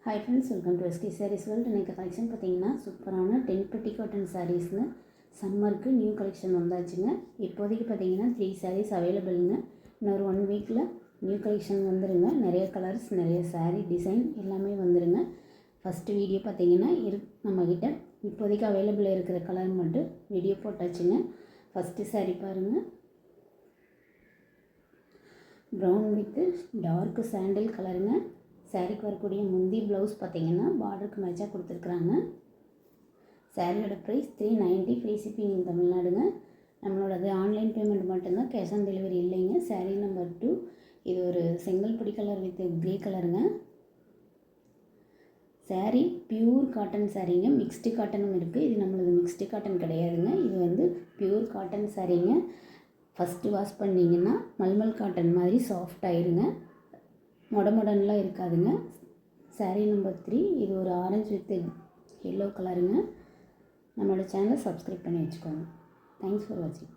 Hi friends, welcome to SK sarees world. இன்றைக்கி collection பார்த்தீங்கன்னா சூப்பரான 10 பெட்டி காட்டன் சாரீஸ்னு சம்மருக்கு நியூ கலெக்ஷன் வந்தாச்சுங்க. இப்போதைக்கு பார்த்தீங்கன்னா 3 சாரீஸ் அவைலபிளுங்க. இன்னொரு 1 வீக்கில் நியூ கலெக்ஷன் வந்துடுங்க. நிறைய கலர்ஸ், நிறைய சாரீ டிசைன் எல்லாமே வந்துடுங்க. ஃபஸ்ட்டு வீடியோ பார்த்தீங்கன்னா நம்மக்கிட்ட இப்போதைக்கு அவைலபிள் இருக்கிற கலர் மட்டும் வீடியோ போட்டாச்சுங்க. ஃபஸ்ட்டு சாரீ பாருங்கள், ப்ரௌன் வித்து டார்க் சாண்டில் கலருங்க. சாரீக்கு வரக்கூடிய முந்தி ப்ளவுஸ் பார்த்தீங்கன்னா பார்டருக்கு மேட்சாக கொடுத்துருக்குறாங்க. சாரியோட ப்ரைஸ் 390, ஃப்ரீ ஷிப்பிங் இன் தமிழ்நாடுங்க. நம்மளோடது ஆன்லைன் பேமெண்ட் மட்டும்தான், கேஷ் ஆன் டெலிவரி இல்லைங்க. சாரீ நம்பர் 2, இது ஒரு செங்கல் பொடி கலர் வித் க்ரே கலருங்க. சாரீ பியூர் காட்டன் சாரீங்க, மிக்ஸ்டு காட்டனும் இருக்குது. இது நம்மளது மிக்ஸ்டு காட்டன் கிடையாதுங்க, இது வந்து பியூர் காட்டன் சாரீங்க. ஃபஸ்ட்டு வாஷ் பண்ணிங்கன்னா மல்மல் காட்டன் மாதிரி சாஃப்ட் ஆயிருங்க, மொடன்லாம் இருக்காதுங்க. சாரீ நம்பர் 3, இது ஒரு ஆரஞ்சு வித் எல்லோ கலருங்க. நம்மளோட சேனலை சப்ஸ்கிரைப் பண்ணி வச்சுக்கோங்க. தேங்க்ஸ் ஃபார் வாட்சிங்.